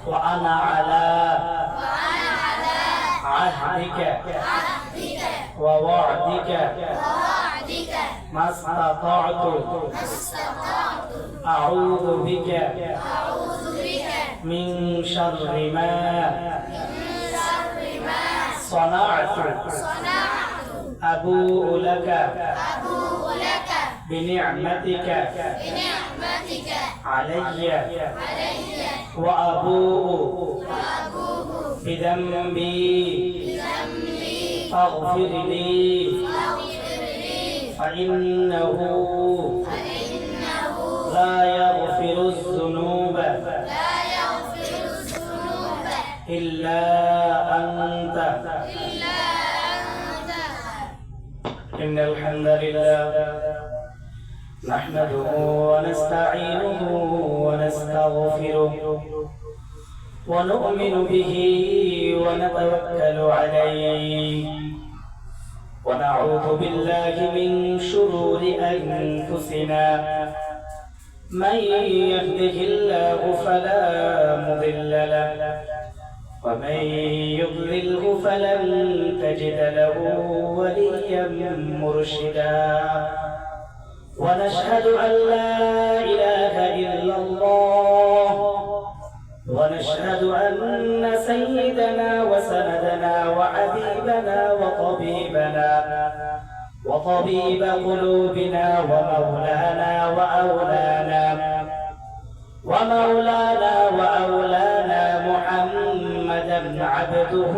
وأنا على عهدك ووعدك ما استطعت أعوذ بك من شر ما صنعت أبوء لك بنعمتك علي وأبوء بذنبي فاغفر لي فإنه لا يغفر الذنوب إلا أنت إن الحمد لله نحمده ونستعينه ونستغفره ونؤمن به ونتوكل عليه ونعوذ بالله من شرور أنفسنا من يهده الله فلا مضل له ومن يضلله فلن تجد له وليا مرشدا ونشهد أن لا إله إلا الله ونشهد أن سيدنا وسندنا وحبيبنا وطبيب قلوبنا ومولانا وأولانا محمدا عبده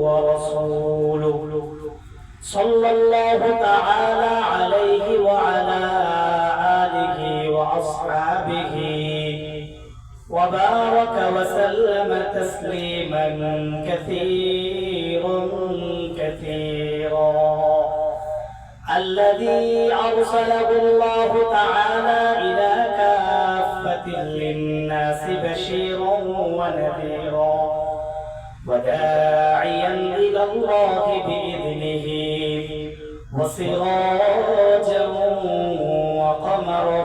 ورسوله صلى الله تعالى عليه وعلى آله وأصحابه وبارك وسلم تسليما كثيرا الذي أرسله الله تعالى إلى كافة للناس بشيرا ونذيرا وداعيا إلى الله بإذنه وسراجا وقمرا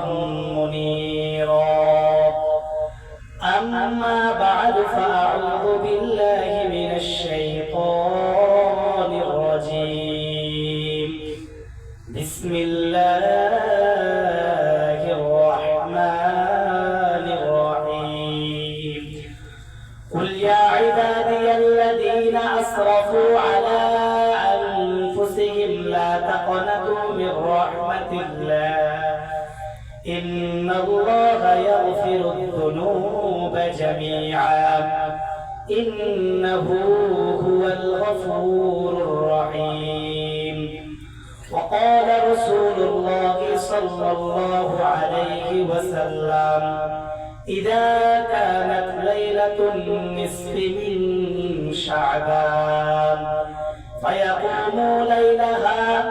منيرا أما بعد فأعوذ بالله من الشيطان الرجيم بسم الله الرحمن الرحيم قل يا عبادي الذين أسرفوا على أنفسهم لا تقنطوا من رحمة الله إن الله يغفر الذنوب جميعا إنه هو الغفور الرحيم وقال رسول الله صلى الله عليه وسلم إذا كانت ليلة النصف من شعبان فيقوموا ليلها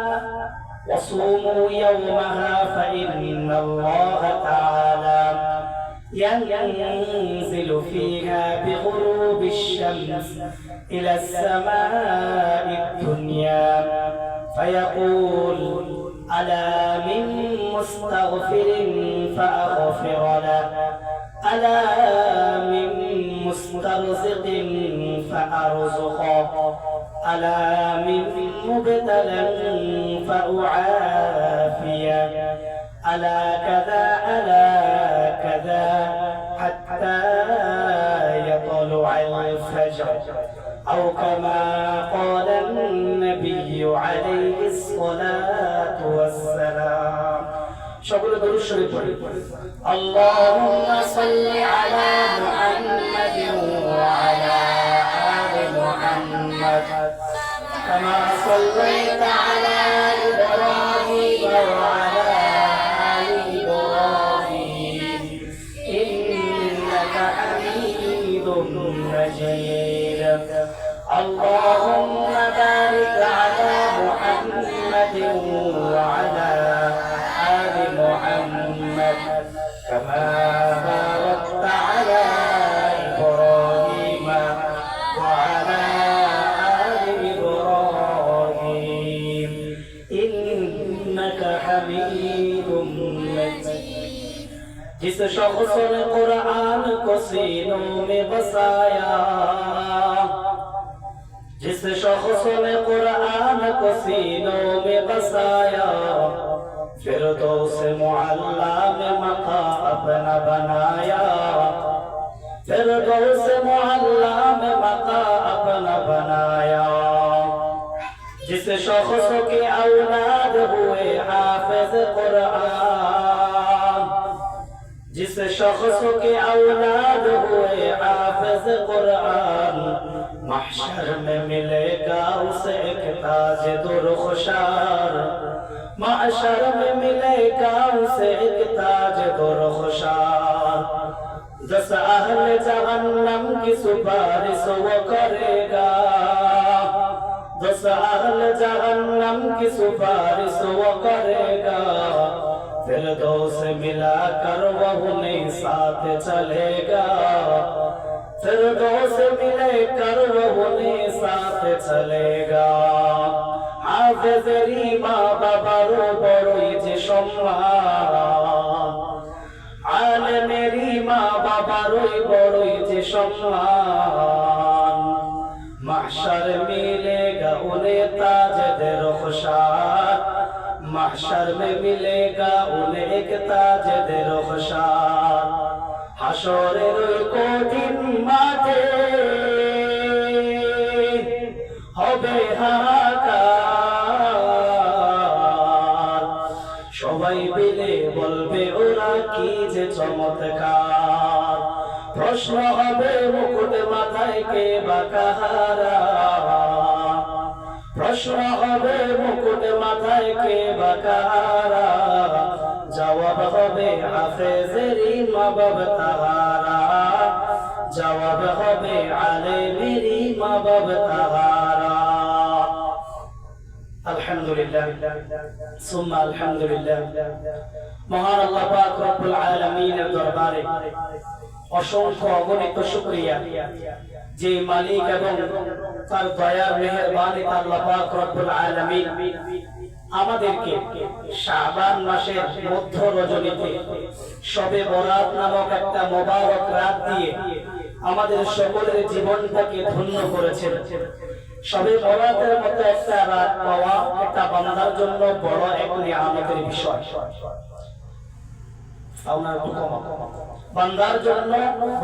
وصوموا يومها فإن الله تعالى ينزل فيها بغروب الشمس إلى السماء الدنيا فيقول ألا من مستغفر فأغفر له ألا من مسترزق فأرزقه ألا من مبتلى فأعافيه ألا كذا حتى يطلع الفجر أو كما قال النبي عليه الصلاة والسلام شكرا درود شريف اللهم صل على محمد وعلى آل محمد كما صليت على إبراهيم وعلى آل إبراهيم إنك حميد مجيد اللهم بارك على محمد وعلى آل محمد كما باركت على إبراهيم وعلى آل إبراهيم إنك حميد مجيد। जिस शख्स ने कुरान को सीनों में बसाया, जिस शख्स ने कुरान को सीनों में बसाया, फिरदौस मुअल्ला में मका अपना बनाया, फिरदौस मुअल्ला में मका अपना बनाया। जिस शख्स के औलाद हुए हाफिज कुरान, जिस शख्स के औलाद हुए हाफिज कुरान, महशर में मिलेगा उसे एक ताज दुरुखशार, महशर में मिलेगा उसे एक ताज दुरुखशार। 10 अहले जहन्नम की सिफारिश वो करेगा, 10 अहले जहन्नम की सिफारिश वो करेगा, फिरदौस मिलाकर वो उन्हें साथ चलेगा, फिरदौस मिलकर वो उन्हें साथ चलेगा। हाफिजेरी মা বাবারও বড়ই যে সম্মান, আলেমেরি মা বাবারই বড়ই যে সম্মান, মাহশার মিলেগা উन्हें ताज दुरुखशार, महशर में मिलेगा उन्हें एक ताज दुरुखशार। হাসরের ওই কঠিন মাঠে হবে হাহাকার, সবাই মিলে বলবে ওরা কি যে চমৎকার। প্রশ্ন হবে মুকুট মাথায় কে বা কাহারা, প্রশ্ন হবে মুকুট মাথায় কে বা কাহারা, জবাব হবে হাফেজেরি মা বাবা তাহারা, জবাব হবে আলেমেরি মা বাবা তাহারা। আলহামদুলিল্লাহ সুম্মা আলহামদুলিল্লাহ। মহান আল্লাহ পাক রব্বুল আলামিনের দরবারে অসংখ্য অগণিত শুকরিয়া, যে মালিক এবং তার দয়ার মেহেরবানিতে আল্লাহ পাক রব্বুল আলামিন আমাদেরকে শাবান মাসের মধ্য রজনীতে শবে বরাত নামক একটা মোবারক রাত দিয়ে আমাদের সকলের জীবনটাকে ধন্য করেছেন। শবে বরাতের মতো একটা রাত পাওয়া একটা বান্দার জন্য বড় এক নিয়ামতের বিষয়। বান্দার জন্য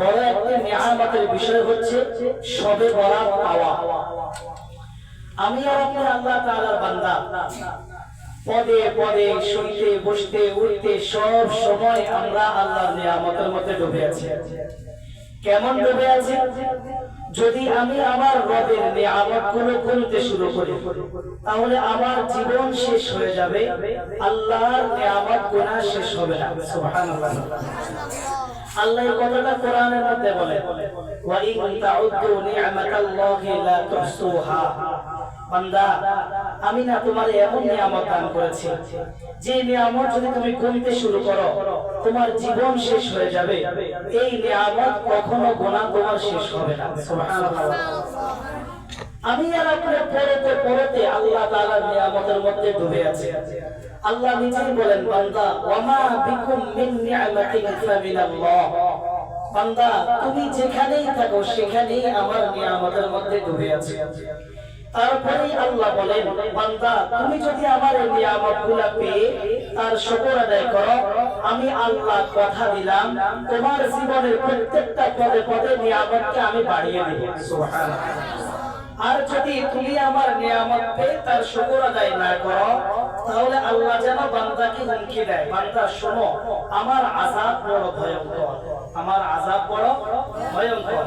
বড় একটি নিয়ামতের বিষয় হচ্ছে শবে বরাত পাওয়া। আমি আর আপনি আল্লাহ তাআলার বান্দা, পদে পদে শুইতে বসতে উঠতে সব সময় আমরা আল্লাহর নিয়ামতের মধ্যে ডুবে আছি। কেমন ডুবে আছি? যদি আমি আমার রবের নিয়ামতগুলো গুনতে শুরু করি তাহলে আমার জীবন শেষ হয়ে যাবে, আল্লাহর নিয়ামত গোনা শেষ হবে না। সুবহানাল্লাহ। আল্লাহ এই কথাটা কোরআনের মধ্যে বলে, ওয়া ইন তাউদ্দু নি'মাতাল্লাহি লা তুহসুহা। বান্দা, আমি না তোমার এমন নিয়ামত দান করেছি যে নিয়ামত যদি তুমি গুনতে শুরু করো তোমার জীবন শেষ হয়ে যাবে, এই নিয়ামত কখনো গোনা তোমার শেষ হবে না। সুবহানাল্লাহ। আমি আর আপনি পড়তে পড়তে আল্লাহ তাআলার নিয়ামতের মধ্যে ডুবে আছি। আল্লাহ নিজেই বলেন, বান্দা ওয়ামা বিকুম মিন নি'মাতিন ফামিনাল্লাহ। বান্দা, তুমি যেখানেই থাকো সেখানেই আমার নিয়ামতের মধ্যে ডুবে আছো। তারপরে আল্লাহ বলেন, বান্দা তুমি যদি আমার এই নিয়ামতগুলো পেয়ে তার শুকর আদায় করো, আমি আল্লাহ কথা দিলাম তোমার জীবনের প্রত্যেকটা পদে পদে নিয়ামতকে আমি বাড়িয়ে দেব। সুবহানাল্লাহ। আর যদি তুমি আমার নিয়ামত পেয়ে তার শুকর আদায় না করো তাহলে আল্লাহ যেন বান্দাকে হুমকি দেয়, বান্দা শোনো আমার আযাব বড় ভয়ঙ্কর, আমার আযাব বড় ভয়ঙ্কর।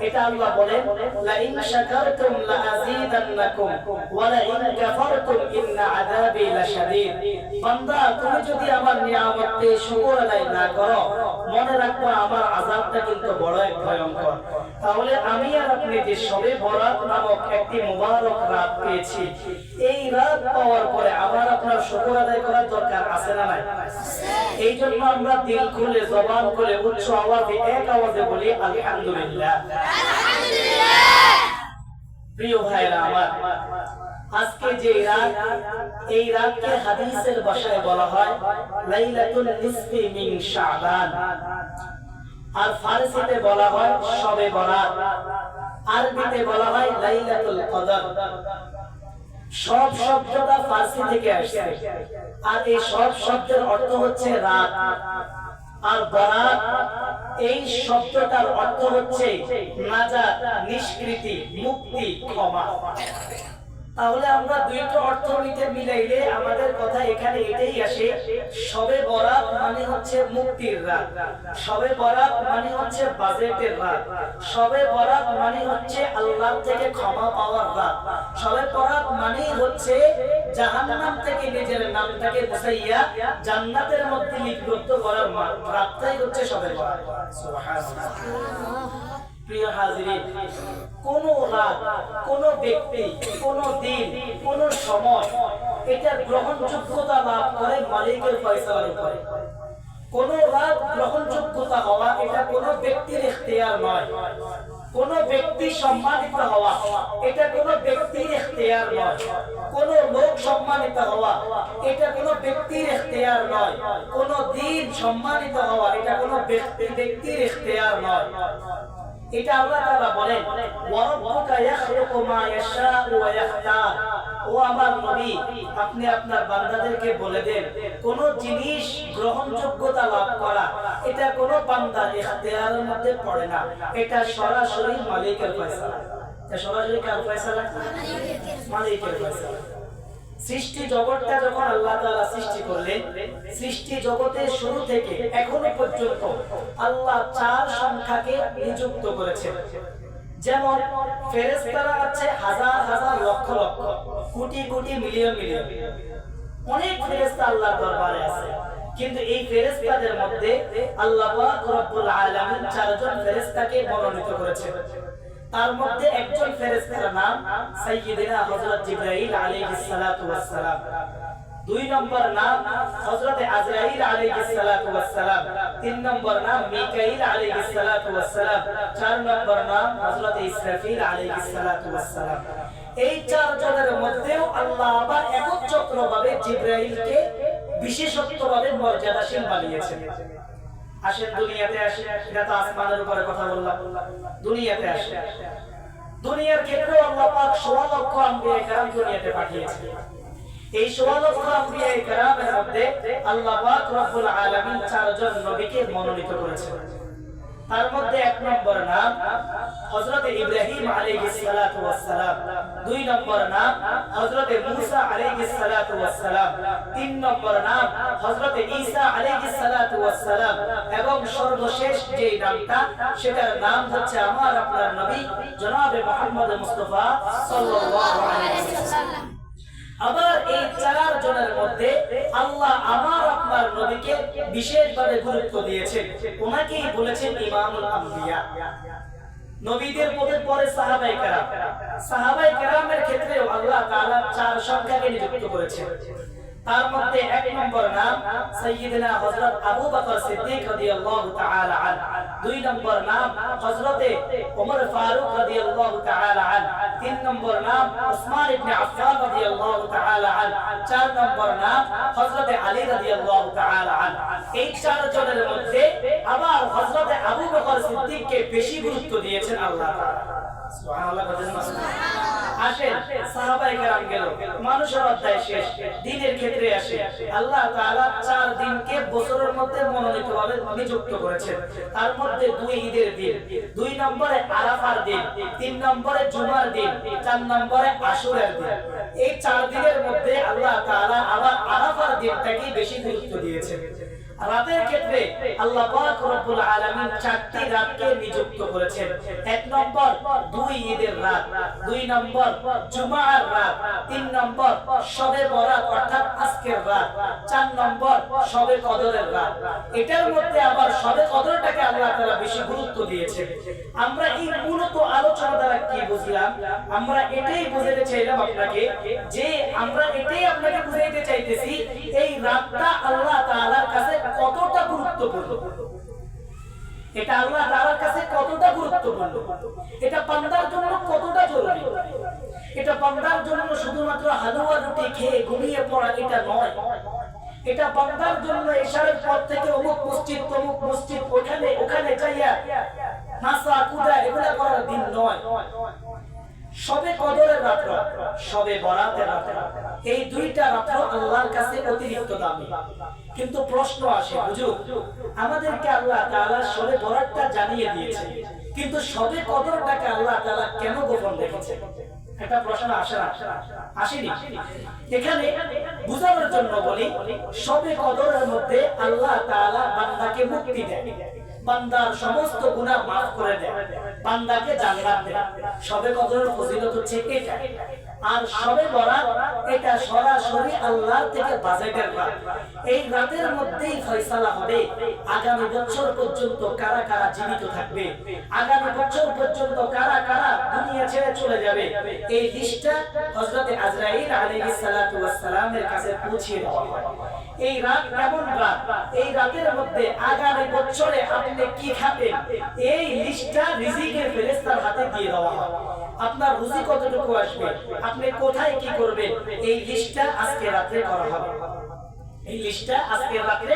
এটা আল্লাহ বলেন, লা ইন শাকারতুম লা আযীদান্নাকুম ওয়া লা ইন কাফারতুম ইন্না আযাবি লাশাদীদ। বান্দা তুমি যদি আমার নিয়ামত পেয়ে শুকর আদায় না করো মনে রাখো আমার আযাবটা কিন্তু বড় এক ভয়ঙ্কর। তাহলে আমি আর আপনি যে শবে বরাত নামক একটি মুবারক রাত পেয়েছি, এই রাত পাওয়ার পরে আমার আপনার শুকর আদায় করার দরকার আছে না নাই? এই জন্য আমরা দিল খুলে জবান খুলে উচ্চ আওয়াজে এক আওয়াজে বলি আলহামদুলিল্লাহ। প্রিয় ভাইরা আমার, আজকে যে রাত, এই রাতকে হাদিসের ভাষায় বলা হয় লাইলাতুল নিসফি মিন শাবান, আর ফারসিতে বলা হয় শবে বরাত, আরবিতে বলা হয় লাইলাতুল কদর। সব শব্দটা ফারসি থেকে আসছে, আর এই সব শব্দের অর্থ হচ্ছে রাত। আর বরাত এই শব্দটার অর্থ হচ্ছে নাজাত, নিষ্কৃতি, মুক্তি, ক্ষমা। তাহলে আমরা দুইটা অর্থ নিতে মিলাইলে আমাদের কথা এখানে এটাই আসে, শবে বরাত মানে হচ্ছে মুক্তির রাত, শবে বরাত মানে হচ্ছে বাজেটের রাত, শবে বরাত মানে হচ্ছে আল্লাহ থেকে ক্ষমা পাওয়ার রাত, শবে বরাত মানে হচ্ছে জাহান্নাম থেকে নিজের নামটাকে মুছাইয়া জান্নাতের মধ্যে লিপিবদ্ধ করার রাতটাই হচ্ছে শবে বরাত। সুবহানাল্লাহ। প্রিয় হাজিরিন, কোন রাত, কোন ব্যক্তি, কোন দিন, কোন সময় এটা গ্রহণযোগ্যতা লাভ করে মালিকের ফয়সালার উপরে। কোন রাত গ্রহণযোগ্যতা হওয়া এটা কোন ব্যক্তির ইখতিয়ার নয়, কোন ব্যক্তি সম্মানিত হওয়া এটা কোন ব্যক্তির ইখতিয়ার নয়, কোন লোক সম্মানিত হওয়া এটা কোন ব্যক্তির ইখতিয়ার নয়, কোন দিন সম্মানিত হওয়া এটা কোন ব্যক্তির ইখতিয়ার নয়। এটা আল্লাহ তাআলা বলেন, ওয়া রাব্বুকা ইয়াখলুকু মা ইয়াশাউ ওয়া ইয়াখতার। ও আমার নবী, আপনি আপনার বান্দাদেরকে বলে দেন, কোন জিনিস গ্রহণযোগ্যতা লাভ করা এটা কোন বান্দার ইখতিয়ারের মধ্যে পড়ে না, এটা সরাসরি মালিকের ফয়সালা। এটা সরাসরি কার ফয়সালা? মালিকের ফয়সালা। সৃষ্টি জগৎটা যখন আল্লাহ তাআলা সৃষ্টি করলেন, সৃষ্টি জগতের শুরু থেকে এখনো পর্যন্ত আল্লাহ 4 সংখ্যাকে নিযুক্ত করেছেন। যেমন ফেরেশতারা আছে হাজার হাজার লক্ষ লক্ষ, কোটি কোটি, মিলিয়ন মিলিয়ন, অনেক ফেরেশতা আল্লাহর দরবারে আছে। কিন্তু এই ফেরেশতাদের মধ্যে আল্লাহ পাক রব্বুল আলামিন 4 জন ফেরেশতাকে মনোনীত করেছেন। তার মধ্যে একজন ফেরেশতার নাম সাইয়্যিদিনা হযরত জিবরাইল আলাইহিস সালাতু ওয়াস সালাম, 2 নম্বর নাম হযরত আজরাইল আলাইহিস সালাতু ওয়াস সালাম, 3 নম্বর নাম মিকাইল আলাইহিস সালাতু ওয়াস সালাম, 4 নম্বর নাম হযরত ইসরাফিল আলাইহিস সালাতু ওয়াস সালাম। এই 4 জনের মধ্যেও আল্লাহ আবার একচ্ছত্রভাবে জিবরাইলকে বিশেষত্বভাবে মর্যাদাশীল বানিয়েছেন। আসেন দুনিয়াতে আসে, এটা তো আসমানের উপরে কথা বললাম, দুনিয়াতে আসে। দুনিয়ার ক্ষেত্রে আল্লাহ পাক 16 লক্ষ আম্বিয়া کرام দুনিয়াতে পাঠিয়েছেন। এই 16 লক্ষ আম্বিয়া کرامের মধ্যে আল্লাহ পাক রব্বুল আলামিন 4 জন নবীকে মনোনীত করেছেন। তার মধ্যে 1 নম্বর নাম হযরত ইব্রাহিম আলাইহিস সালাতু ওয়াস সালাম, 2 নম্বর নাম হযরত মূসা আলাইহিস সালাতু ওয়াস সালাম, 3 নম্বর নাম হযরত ঈসা আলাইহিস সালাতু ওয়াস সালাম, এবং সর্বশেষ যে নামটা সেটার নাম হচ্ছে আমার আপনার নবী জনাবে মুহাম্মদ মুস্তাফা সাল্লাল্লাহু আলাইহি ওয়াসাল্লাম। আবার এই 4 জনের মধ্যে আল্লাহ আমার আপনার নবীকে বিশেষভাবে গুরুত্ব দিয়েছেন, ওনাকেই বলেছেন ইমামুল আম্বিয়া। নবীদের পরে সাহাবায়ে কেরাম, সাহাবায়ে কেরামের ক্ষেত্রেও আল্লাহ তাআলা 4 সংখ্যাকে নিযুক্ত করেছেন। তার মধ্যে 1 নম্বর নাম সাইয়্যিদিনা হযরত আবু বকর সিদ্দিক রাদিয়াল্লাহু তাআলা আনহু, 2 নম্বর নাম হযরতে ওমর ফারুক রাদিয়াল্লাহু তাআলা আনহু, 3 নম্বর নাম উসমান ইবনে আফফান রাদিয়াল্লাহু তাআলা আনহু, 4 নম্বর নাম হযরতে আলী রাদিয়াল্লাহু তাআলা আনহু। এই 4 জনের মধ্যে আবার হযরতে আবু বকর সিদ্দিককে বেশি গুরুত্ব দিয়েছেন আল্লাহ তাআলা। সুবহানাল্লাহ। আসেন সাহাবায়ে কেরাম গেল, মানুষের অধ্যায় শেষ, দ্বীনের ক্ষেত্রে আসে। আল্লাহ তাআলা 4 দিনকে বছরের মধ্যে মনোনীতভাবে নিযুক্ত করেছেন। তার মধ্যে 2 ঈদের দিন, 2 নম্বরে আরাফার দিন, 3 নম্বরে জুমার দিন, 4 নম্বরে আশুরার দিন। এই 4 দিনের মধ্যে আল্লাহ তাআলা আবার আরাফার দিনটাকে বেশি গুরুত্ব দিয়েছেন। রাতের ক্ষেত্রে আল্লাহ পাক রব্বুল আলামিন 4টি রাতকে নিযুক্ত করেছেন। 1 নম্বর 2 ঈদের রাত, 2 নম্বর জুমার রাত, 3 নম্বর শবে বরাত অর্থাৎ আজকের রাত, 4 নম্বর শবে কদরের রাত। এটার মধ্যে আবার শবে কদরটাকে আল্লাহ তাআলা বেশি গুরুত্ব দিয়েছেন। আমরা এই মূলত আলোচনা দ্বারা কি বুঝলাম? আমরা এটাই বুঝাতে চাইলাম আপনাকে, যে আমরা এটাই আপনাকে বুঝাইতে চাইতেছি এই রাতটা আল্লাহ তাআলার কাছে কতটা গুরুত্বপূর্ণ, এটা আল্লাহ তাআলার কাছে কতটা গুরুত্বপূর্ণ, এটা বান্দার জন্য কতটা জরুরি। এটা বান্দার জন্য শুধুমাত্র হালুয়া রুটি খেয়ে ঘুমিয়ে পড়া এটা নয়। এটা বান্দার জন্য ইশারের পর থেকে অমুক মসজিদ তমুক মসজিদ ওখানে যাইয়া নাসা কুদা এগুলা করার দিন নয়। শবে কদরের রাত, শবে বরাতের রাত, এই দুইটা রাত্র আল্লাহর কাছে অতিরিক্ত দামি। কিন্তু প্রশ্ন আসে, হুজুর আমাদেরকে আল্লাহ তাআলা শবে বরাতটা জানিয়ে দিয়েছে, কিন্তু শবে কদরটাকে আল্লাহ তাআলা কেন গোপন রেখেছে? একটা প্রশ্ন আসে না? আসেনি? এখানে বুঝানোর জন্য বলি, শবে কদরের মধ্যে আল্লাহ তাআলা বান্দাকে মুক্তি দেয়, বান্দার সমস্ত গুনাহ মাফ করে দেয়, বান্দাকে জান্নাত দেয়। শবে কদরের ফজিলত হচ্ছে এটা। আর শবে বরাত এটা সরাসরি আল্লাহ থেকে বাজেটের রাত। এই রাতের মধ্যেই ফয়সালা হবে আগামী বছর পর্যন্ত কারা কারা জীবিত থাকবে, আগামী বছর পর্যন্ত কারা কারা দুনিয়া ছেড়ে চলে যাবে। এই লিস্টটা হযরত আজরাইল আলাইহিস সালাতু ওয়াস সালামের কাছে পৌঁছে দেওয়া হয়। এই রাত এমন রাত, এই রাতের মধ্যে আগামী বছরে আপনি কি খাবেন এই লিস্টটা রিজিকের ফেরেশতার হাতে দিয়ে দেওয়া হয়। আপনার রুজি কতটুকু আসবে, আপনি কোথায় কি করবেন, এই লিস্টটা আজকে রাতে করা হবে। এই লিস্টটা আজকে রাতে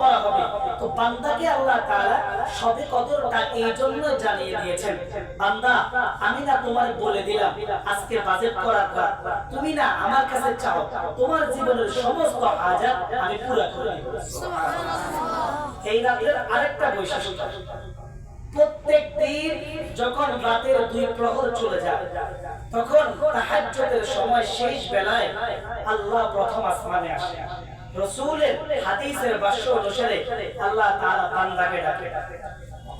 করা হবে। তো বান্দাকে আল্লাহ তাআলা শবে কদরটা এই জন্য জানিয়ে দিয়েছেন, বান্দা আমি না তোমার বলে দিলাম আজকে বাজেট করার রাত, তুমি না আমার কাছে চাও, তোমার জীবনের সমস্ত হাজাত আমি পুরা করে দেব। সুবহানাল্লাহ। এই রাতের আরেকটা বৈশিষ্ট্য, প্রত্যেক দিন যখন রাতের 2 প্রহর চলে যায় তখন তাহাজ্জুদের সময় শেষ বেলায় আল্লাহ প্রথম আসমানে আসে। রাসূলের হাদিসের ভাষ্য অনুসারে আল্লাহ তাআলা বান্দাকে ডাকে,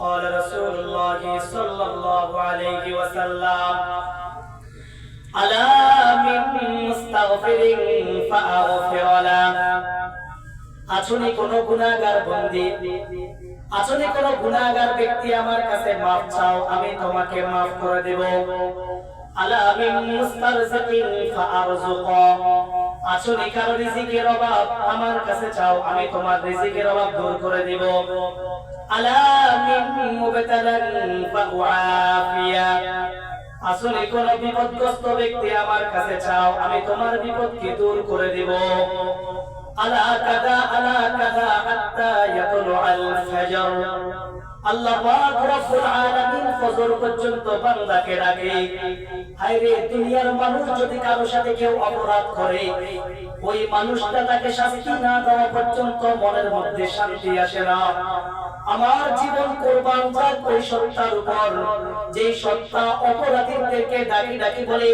قال رسول الله صلى الله عليه وسلم الا من مستغفر فاغفر له। আছনি কোন গুনাহগার বান্দী, আছনি কোন গুনাহগার ব্যক্তি আমার কাছে মাফ চাও, আমি তোমাকে মাফ করে দেব। আলা মিন মুস্তারজিকিন ফাআরযুকা। আছনি কারো রিজিকের অভাব, আমার কাছে চাও, আমি তোমার রিজিকের অভাব দূর করে দেব। আলা মিন মুবতালান ফাউআফিয়া। আসলে কোন বিপদগ্রস্ত ব্যক্তি আমার কাছে চাও, আমি তোমার বিপদকে দূর করে দেব। আলা কাদা হাত্তা ইয়াতুলুল ফাজর। আল্লাহ পাক রব্বুল আলামিন ফজর পর্যন্ত বান্দাকে ডাকে। হায়রে দুনিয়ার মানুষ যদি কারো সাথে কেউ অপরাধ করে, ওই মানুষটা তাকে শাস্তি না দেওয়া পর্যন্ত মনের মধ্যে শান্তি আসে না। আমার জীবন কুরবান যাক ওই সত্তার উপর, যেই সত্তা অপরাধীদেরকে ডাকি ডাকি বলে,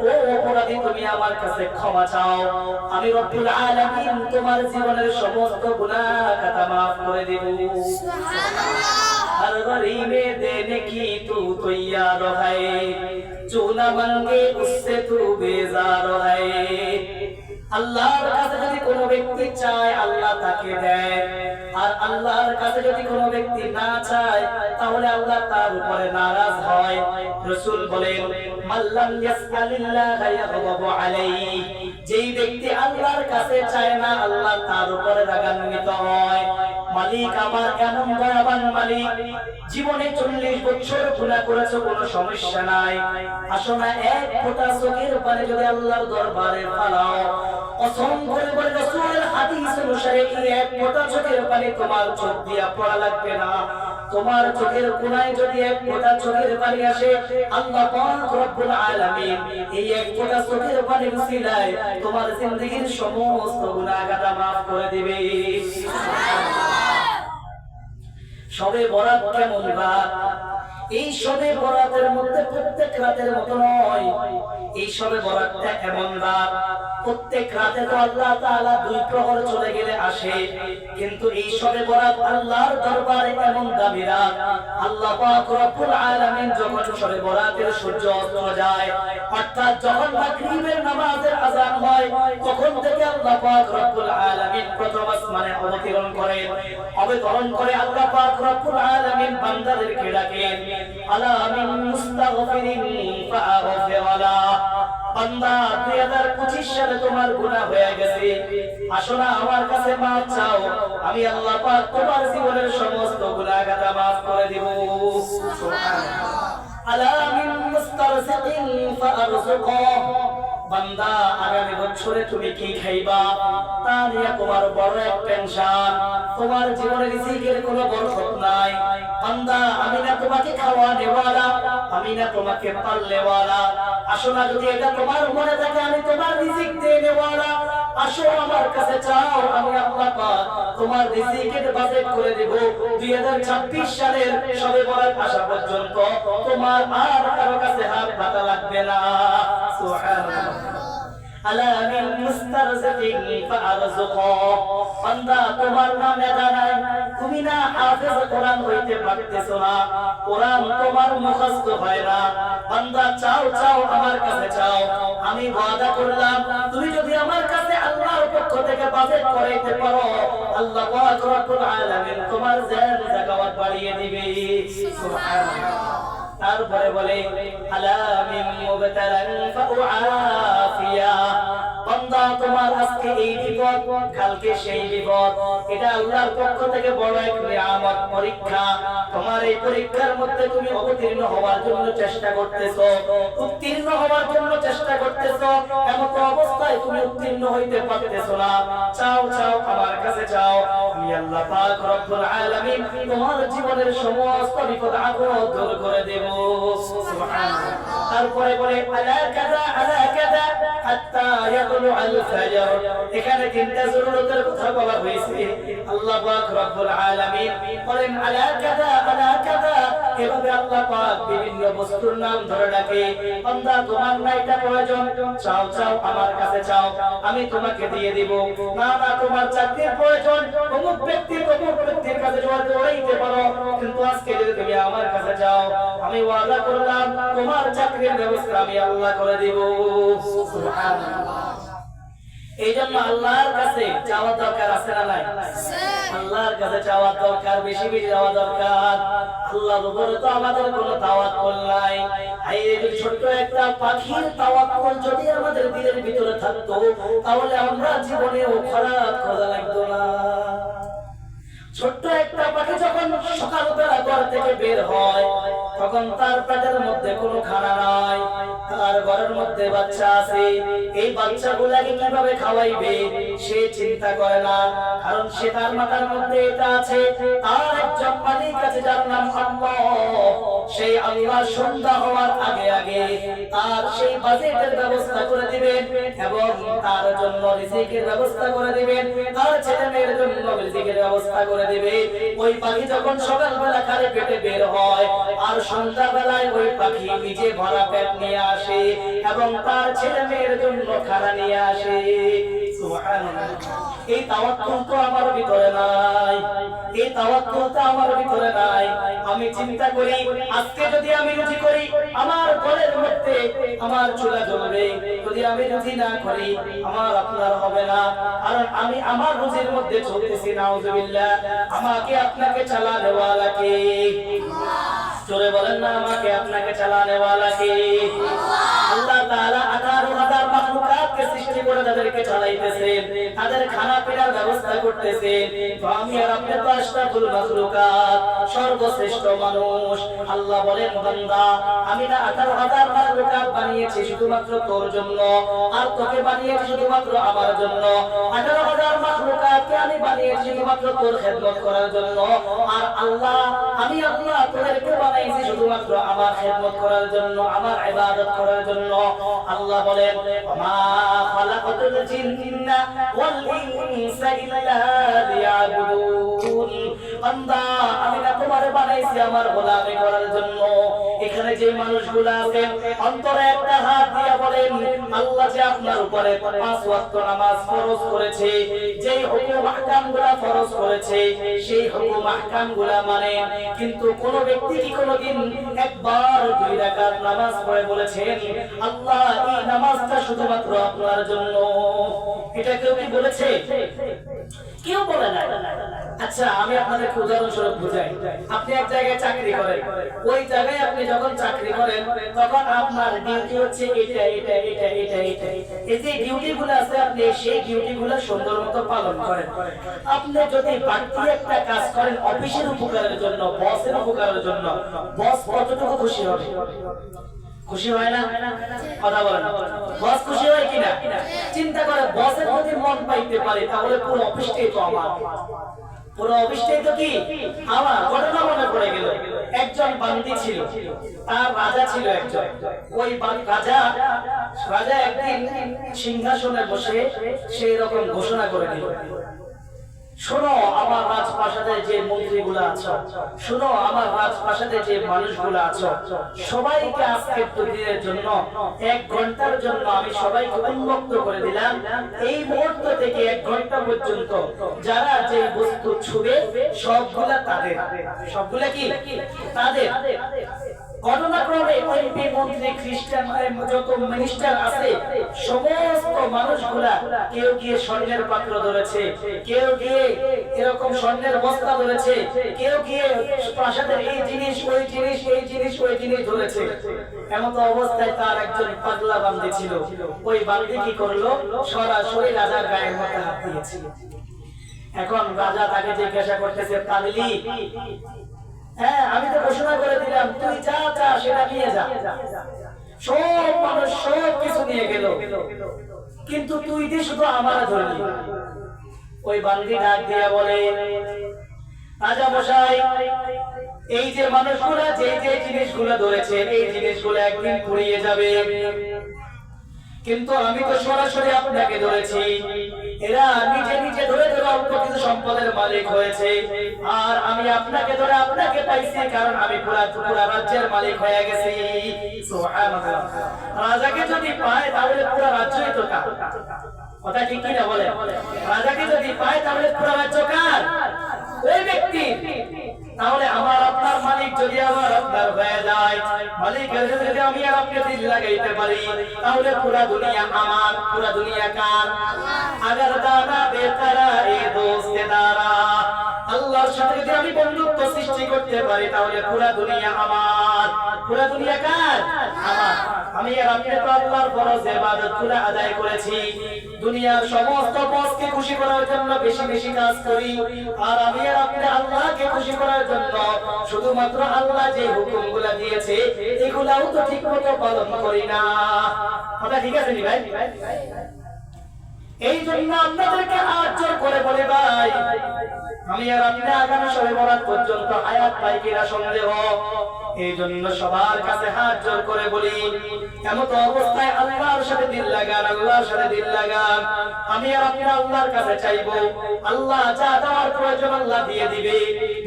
ও অপরাধী তুমি আমার কাছে ক্ষমা চাও, আমি রব্বুল আলামিন তোমার জীবনের সমস্ত গুনাহ খাতা maaf করে দেব। সুবহানাল্লাহ। हर गरीब देने की तू तैयार है, जो न मांगे उससे तू बेजार है। আল্লাহর কাছে যদি কোনো ব্যক্তি চায় আল্লাহ তাকে দেয়, আর আল্লাহর কাছে যদি কোনো ব্যক্তি না চায় তাহলে আল্লাহ তার উপরে নারাজ হয়। রাসূল বলেন, মাল্লাম ইয়াসআলিল্লাহ ইয়াগদাবু আলাইহি। যেই ব্যক্তি আল্লাহর কাছে চায় না আল্লাহ তার উপরে রাগান্বিত হয়। মালিক আমার এমন দয়াবান মালিক, জীবনে 40 বছর গুনাহ করেছো কোনো সমস্যা নাই, আসো না এক ফোঁটা চোখের পানি যদি আল্লাহর দরবারে ফালাও, কসম করে বলে রাসূলের হাদিস অনুসারে এই এক ফোঁটা চোখের পানি তোমার চোখ দিয়া পড়া লাগবে না। তোমার চোখের কোণায় যদি এক ফোঁটা চোখের পানি আসে, আল্লাহ পাক রব্বুল আলামিন এই এক ফোঁটা চোখের পানির উসিলায় তোমার জিন্দেগীর সমস্ত গুনাহ খাতা maaf করে দিবে। শবে বরাত কেমন রাত, এই শবে বরাতের মধ্যে প্রত্যেক রাতের মতো নয়। এই শবে বরাতটা এমন রাত, প্রত্যেক রাতে তো আল্লাহ তাআলা 2 প্রহর চলে গেলে আসে, কিন্তু এই শবে বরাত আল্লাহর দরবারে এমন দামি রাত। আল্লাহ পাক রব্বুল আলামিন যখন শবে বরাতের সূর্য অস্ত যায়, অর্থাৎ যখন মাগরিবের নামাজের আযান হয়, তখন থেকে আল্লাহ পাক রব্বুল আলামিন প্রথম আসমানে অবতরণ করেন। অবতরণ করে আল্লাহ পাক রব্বুল আলামিন বান্দাদেরকে ডাকেন, আলা মিন মুস্তাগফিরিন ফাআগফির লাহ। বান্দা 2025 সালে তোমার গুনাহ হয়ে গেছে, আসো না আমার কাছে মাফ চাও, আমি আল্লাহ পাক তোমার জীবনের সমস্ত গুনাহ খাতা maaf করে দেব। সুবহানাল্লাহ। আলা মিন মুস্তারসিকিন ফাআরযুকুহ, বান্দা আগামী বছরে তুমি কি খাইবা তা নিয়ে তোমার বড় এক টেনশন, তোমার জীবনে রিজিকের কোনো বরকত নাই। বান্দা আমি না তোমাকে খাওয়ানেওয়ালা, আমি না তোমাকে পালনেওয়ালা, আসো না যদি এটা তোমার মনে থাকে আমি তোমার রিজিক দেনেওয়ালা, আসো আমার কাছে চাও, আমি আল্লাহ পাক তোমার রিজিকের বাজেট করে দেব 2026 সালের সবে বরাত আসা পর্যন্ত তোমার আর কারো কাছে হাত পাতা লাগবে না। সুবহানাল্লাহ। আলা মিন মুস্তারজিকিন ফাআরযুকুহ, বান্দা তোমার নামে জানাই তুমি না হাফেজ কোরআন হইতে পারতেছো না, কোরআন তোমার মুখস্থ হয় না, বান্দা চাও চাও আমার কাছে চাও, আমি ওয়াদা করলাম তুমি যদি আমার কাছে আল্লাহর পক্ষ থেকে বাজেট করাইতে পারো আল্লাহ পাক রব্বুল আলামিন তোমার জান জাকাত বাড়িয়ে দিবে। সুবহানাল্লাহ। তারপরে বলে আলা মিন মুবতালান ফাউআফিয়া, বান্দা তোমার আজকে এই বিপদ কালকে সেই বিপদ, এটা আল্লাহর পক্ষ থেকে বড় এক নিয়ামত, পরীক্ষা। তোমার এই পরীক্ষার মধ্যে তুমি অবতীর্ণ হওয়ার জন্য চেষ্টা করতেছো, উত্তীর্ণ হওয়ার জন্য চেষ্টা করতেছো, এমন অবস্থায় তুমি উত্তীর্ণ হইতে পারতেছো না, চাও চাও আমার কাছে চাও, আমি আল্লাহ পাক রব্বুল আলামিন তোমার জীবনের সমস্ত বিপদ আপদ দূর করে দেব। সুবহানাল্লাহ। তারপরে বলে আলা কাযা হাত্তা ইয়াতুলু আল ফাজর, এখানে তিনটা জরুরতের কথা বলা হয়েছে। আল্লাহ পাক রব্বুল আলামিন বলেন আলা কাযা, এভাবে আল্লাহ পাক বিভিন্ন বস্তুর নাম ধরে ডাকে, বান্দা তোমার না এটা প্রয়োজন, চাও চাও আমার কাছে চাও, আমি তোমাকে দিয়ে দিব। না না তোমার চাকরির প্রয়োজন, অমুক ব্যক্তির কাছে দৌড়াইতে পারো, কিন্তু আজকে যদি তুমি আমার কাছে চাও আমি ওয়াদা করলাম তোমার চাকরির ব্যবস্থা আমি আল্লাহ করে দিব। সুবহানাল্লাহ। এই জন্য আল্লাহর কাছে চাওয়া দরকার আছে না নাই? আল্লাহর কাছে চাওয়া দরকার, বেশি বেশি চাওয়া দরকার। আল্লাহর উপরে তো আমাদের কোনো তাওয়াক্কুল নাই। এই ছোট্ট একটা পাখির তাওয়াক্কুল যদি আমাদের দিলের ভিতরে থাকতো তাহলে আমরা জীবনেও খারাপ খোঁজা লাগতো না। ছোট্ট একটা পাখি যখন সকালবেলা ঘর থেকে বের হয় তখন তার পেটের মধ্যে কোনো খানা নাই, তার ঘরের মধ্যে বাচ্চা আছে, এই বাচ্চাগুলাকে কিভাবে খাওয়াইবে সে চিন্তা করে না, কারণ সে তার মাথার মধ্যে এটা আছে তার একজন মালিক আছে যার নাম আল্লাহ। সেই আল্লাহ সন্ধ্যা হওয়ার আগে আগে তার সেই বাজেটের ব্যবস্থা করে দিবেন এবং তার জন্য রিজিকের ব্যবস্থা করে দিবেন, তার ছেলে মেয়ের জন্য রিজিকের ব্যবস্থা করে দিবে। ওই পাখি যখন সকালবেলা খালি পেটে বের হয় আর সন্ধ্যাবেলায় ওই পাখি নিজে ভরা পেট নিয়ে আসে এবং তার ছেলে মেয়ের জন্য খানা নিয়ে আসে। সুবহানাল্লাহ। এই তাওয়াক্কুল তো আমার ভিতরে নাই, এই তাওয়াক্কুল তো আমার ভিতরে নাই। আমি চিন্তা করি আজকে যদি আমি রুজি করি আমার ঘরের মধ্যে আমার চুলা জ্বলবে, যদি আমি রুজি না করি আমার আপনার হবে না, কারণ আমি আমার রুজির মধ্যে চলতেছি। নাউজুবিল্লাহ। আমাকে আপনাকে চালানে ওয়ালা কে? জোরে বলেন না, আমাকে আপনাকে চালানে ওয়ালা কে? আল্লাহ তাআলা 18,000 মাখলুকাতকে সৃষ্টি করে তাদেরকে চালাইতেছেন, তাদের খানা পিনার ব্যবস্থা করতেছেন। তো আমি আর আপনি তো আশরাফুল মাখলুকাত, সর্বশ্রেষ্ঠ মানুষ। আল্লাহ বলেন বান্দা আমি না 18,000 মাখলুকাত বানিয়েছি শুধুমাত্র তোর জন্য, আর তোকে বানিয়েছি শুধুমাত্র আমার জন্য। 18,000 মাখলুকাতকে আমি বানিয়েছি শুধুমাত্র তোর খেদমত করার জন্য, আর আল্লাহ আমি আল্লাহ তোদেরকে বানাইছি শুধুমাত্র আমার খেদমত করার জন্য, আমার ইবাদত করার জন্য। আল্লাহ বলেন মা খালাকাতুল জিন্না ওয়াল ইনসা ইল্লা লিয়াবুদুন, বান্দা আমি না তোমারে বানাইছি আমার গোলামি করার জন্য। এখানে যে মানুষগুলো আছেন অন্তরে একটা হাত দিয়ে বলেন আল্লাহ যে আপনার উপরে 5 ওয়াক্ত নামাজ ফরজ করেছে, যেই হুকুম আহকামগুলো ফরজ করেছে সেই হুকুম আহকামগুলো মানে, কিন্তু কোন ব্যক্তি কি কোনদিন একবার 2 রাকাত নামাজ পড়ে বলেছেন আল্লাহ এই নামাজটা শুধুমাত্র আপনার জন্য? এটা কেউ কি বলেছে? কেউ বলে না। আচ্ছা আমি আপনাদেরকে উদাহরণস্বরূপ বুঝাই। আপনি এক জায়গায় চাকরি করেন, ওই জায়গায় আপনি যখন চাকরি করেন তখন আপনার ডিউটি হচ্ছে এটা এটা এটা এটা এটা, এই যে ডিউটিগুলো আছে আপনি সেই ডিউটিগুলো সুন্দর মতো পালন করেন। আপনি যদি বাড়তি একটা কাজ করেন অফিসের উপকারের জন্য, বসের উপকারের জন্য, বস কতটুকু খুশি হবে? খুশি হয় না? কথা বলেন, বস খুশি হয় কিনা? চিন্তা করে বসের যদি মন পাইতে পারে তাহলে পুরো অফিসটাই তো আমার, পুরো অফিসটাই তো কি আমার। ঘটনা মনে পড়ে গেল, একজন বান্দি ছিল, তার রাজা ছিল একজন। ওই রাজা একদিন সিংহাসনে বসে সেই রকম ঘোষণা করে দিল, শোনো আমার রাজপ্রাসাদে যে মন্ত্রীগুলো আছো, শোনো আমার রাজপ্রাসাদে যে মানুষগুলো আছো, সবাইকে আজকের দিনের জন্য 1 ঘন্টার জন্য আমি সবাইকে উন্মুক্ত করে দিলাম। এই মুহূর্ত থেকে 1 ঘন্টা পর্যন্ত যারা যে বস্তু ছুঁবে সবগুলা তাদের, সবগুলা কি তাদের। ঘটনাক্রমে এমপি মন্ত্রী খ্রিস্টান যত মিনিস্টার আছে সমস্ত মানুষগুলা কেউ গিয়ে স্বর্ণের পাত্র ধরেছে, কেউ গিয়ে এরকম স্বর্ণের বস্তা ধরেছে, কেউ গিয়ে প্রাসাদের এই জিনিস ওই জিনিস এই জিনিস ওই জিনিস ধরেছে। এমন তো অবস্থায় তার একজন পাগলা বান্দি ছিল, ওই বান্দি কি করলো, সরাসরি রাজার গায়ের মধ্যে হাত দিয়েছিল। এখন রাজা তাকে জিজ্ঞাসা করতেছে, পাগলি হ্যাঁ আমি তো ঘোষণা করে দিলাম তুই যা চা সেটা নিয়ে যা, সব মানুষ সব কিছু নিয়ে গেল, কিন্তু তুই দিয়ে শুধু আমার ধরলি। ওই বান্দি ডাক দিয়া বলে, রাজা মশাই এই যে মানুষগুলা যে যে জিনিসগুলো ধরেছে এই জিনিসগুলো একদিন ফুরিয়ে যাবে, কিন্তু আমি তো সরাসরি আপনাকে ধরেছি। এরা নিজে নিজে ধরে ধরে অল্প কিছু সম্পদের মালিক হয়েছে, আর আমি আপনাকে ধরে আপনাকে পাইছি কারণ আমি পুরা রাজ্যের মালিক হয়ে গেছি। সুবহানাল্লাহ। রাজাকে যদি পায় তাহলে পুরো রাজ্যই তো তার, কথা ঠিক কি না বলে? রাজাকে যদি পায় তাহলে পুরো রাজ্য কার? ওই ব্যক্তি। তাহলে আমার আপনার মালিক যদি আমার আপনার হয়ে যায়, মালিকের যদি আমি আর আপনি দিল লাগাইতে পারি তাহলে পুরা দুনিয়া আমার, পুরা দুনিয়া কার? আগার দাদা বেতারা এ দোস্তেদারা, আল্লাহর সাথে যদি আমি বন্ধুত্ব সৃষ্টি করতে পারি তাহলে পুরা দুনিয়া আমার, পুরা দুনিয়া কার? আমার। আমি আর আপনি তো আল্লাহর ফরজ ইবাদতগুলো আদায় করেছি, দুনিয়ার সমস্ত বসকে খুশি করার জন্য বেশি বেশি কাজ করি, আর আমি আর আপনি আল্লাহকে খুশি করার জন্য শুধুমাত্র আল্লাহ যে হুকুমগুলো দিয়েছে এগুলাও তো ঠিকমতো পালন করি না। কথা ঠিক আছে নি ভাই? এই জন্য আপনাদেরকে হাত জোর করে বলে ভাই, আমি আর আপনি আগামী শবে বরাত পর্যন্ত হায়াত পাই কিনা সন্দেহ। এই জন্য সবার কাছে হাত জোর করে বলি, এমত অবস্থায় আল্লাহর সাথে দিল লাগান, আল্লাহর সাথে দিল লাগান। আমি আর আপনি আল্লাহর কাছে চাইবো, আল্লাহ যা দেওয়ার প্রয়োজন আল্লাহ দিয়ে দিবে।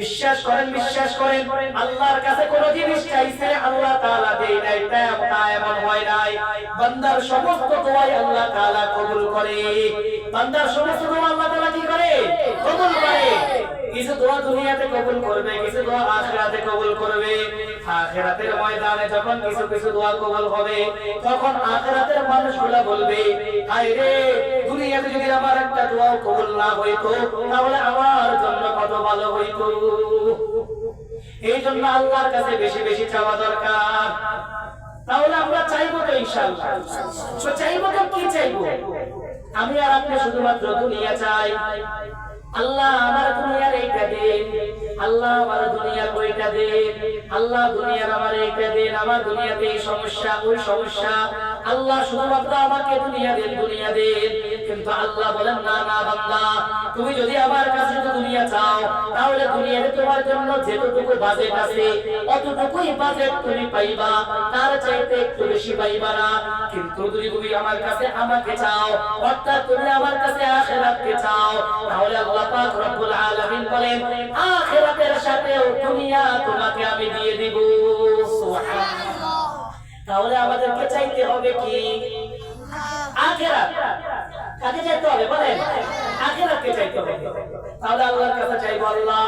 বিশ্বাস করেন, বিশ্বাস করেন, আল্লাহর কাছে কোন জিনিস চাইছে আল্লাহ তাআলা দেয় নাই, তা এমন হয় নাই। বান্দার সমস্ত দোয়াই আল্লাহ তাআলা কবুল করে, বান্দার সমস্ত দোয়া আল্লাহ তাআলা কি করে? কবুল করে। কিছু দোয়া দুনিয়াতে কবুল করবে, কিছু দোয়া আখিরাতে কবুল করবে। আখিরাতের ময়দানে যখন কিছু কিছু দোয়া কবুল হবে তখন আখিরাতের মানুষগুলা বলবে, হায় রে দুনিয়াতে যদি আমার একটা দোয়া কবুল না হইতো তাহলে আমার জন্য কত ভালো হইতো। এই জন্য আল্লাহর কাছে বেশি বেশি চাওয়া দরকার। তাহলে আমরা চাইবো তো ইনশাআল্লাহ। তো চাইবো তো কি চাইবো? আমি আর আপনি শুধুমাত্র দুনিয়া চাই। আল্লাহ আমার দুনিয়ার এইটা দেন, আল্লাহ আমার দুনিয়ার ওইটা দেন, আল্লাহ দুনিয়ার আমার এইটা দেন, আমার দুনিয়াতে এই সমস্যা ওই সমস্যা, আল্লাহ শুধুমাত্র আমাকে দুনিয়া দেন, দুনিয়া দেন। কিন্তু আল্লাহ বলেন না না বান্দা, তুমি যদি আমার কাছে শুধু দুনিয়া চাও তাহলে দুনিয়াতে তোমার জন্য যেটুকু বাজেট আছে অতটুকুই বাজেট তুমি পাইবা, তার চাইতে একটু বেশি পাইবা না। কিন্তু যদি তুমি আমার কাছে আমাকে চাও, অর্থাৎ তুমি আমার কাছে আখিরাতকে চাও, তাহলে আল্লাহ পাক রব্বুল আলামিন বলেন আখিরাতের সাথে দুনিয়া তোমাকে আমি দিয়ে দিব। সুবহানাল্লাহ। তাহলে আমাদেরকে চাইতে হবে কি? আখিরাত। কাকে চাইতে হবে বলেন? আখিরাতকে চাইতে হবে। তাহলে আল্লাহর কাছে চাইবো, আল্লাহ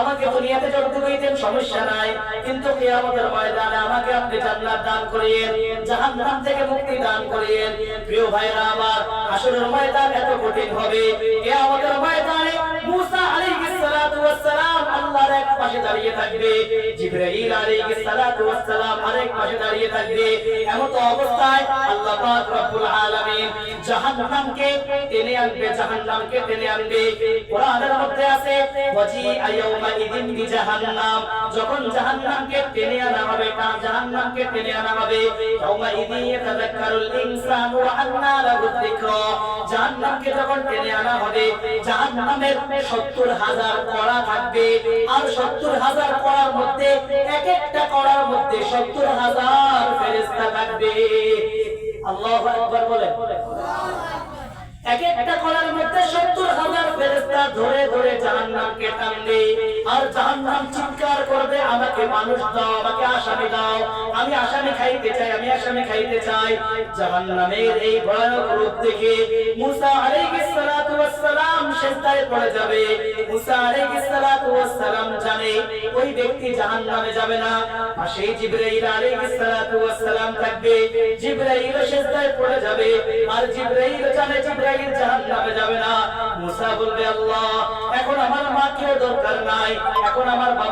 আমাকে দুনিয়াতে যতটুকু দেন সমস্যা নাই, কিন্তু কিয়ামতের ময়দানে আমাকে আপনি জান্নাত দান করিয়েন, জাহান্নাম থেকে মুক্তি দান করিয়েন। প্রিয় ভাইরা আমার, হাসরের ময়দান এত কঠিন হবে, কিয়ামতের ময়দানে মুসা আলাইহিস সালাতু ওয়াস সালাম আল্লাহর এক পাশে দাঁড়িয়ে থাকবে, জিবরাইল আলাইহিস সালাতু ওয়াস সালাম আরেক পাশে দাঁড়িয়ে থাকবে। এমন অবস্থায় আল্লাহ পাক রব্বুল আলামিন জাহান্নামকে টেনে আনবে, জাহান্নামকে টেনে আনবে। কোরআনের মধ্যে আছে ওয়াজি আয়াউমা ইদিন বিজাহান্নাম, যখন জাহান্নামকে টেনে আনা হবে, জাহান্নামকে টেনে আনা হবে, ইয়াউমা ইদিন ইয়াতাযাক্কারুল ইনসানু ওয়া আন্না লাহু যিকরা, জাহান্নামকে যখন টেনে আনা হবে, জাহান্নামের ৭০,০০০ কড়া থাকবে, আর ৭০,০০০ কড়ার মধ্যে এক একটা কড়ার মধ্যে ৭০,০০০ ফেরেশতা থাকবে। আল্লাহু আকবার বলেন। এক একটা কড়ার মধ্যে ৭০,০০০ ফেরেশতা ধরে ধরে জাহান্নামকে টানবে, আর জাহান্নাম চিৎকার করবে, আমাকে মানুষ দাও, আমাকে আসামি দাও, আমি আসামি খাইতে চাই, আমি আসামি খাইতে চাই। জাহান্নামের এই ভয়ানক রূপ দেখে মুসা আলাইহিস সালাতু ওয়াস সালাম সিজদায় পড়ে যাবে। মুসা আলাইহিস সালাতু ওয়াস সালাম জানে ওই ব্যক্তি জাহান্নামে যাবে না, আর সেই জিবরাইল আলাইহিস সালাতু ওয়াস সালাম থাকবে, জিবরাইল সিজদায় পড়ে যাবে, আর জিবরাইল জানে জিবরাইল জাহান্নামে যাবে না। মুসা বলবে, আল্লাহ এখন আমার মাকেও দরকার নাই, এখন আমার বাবা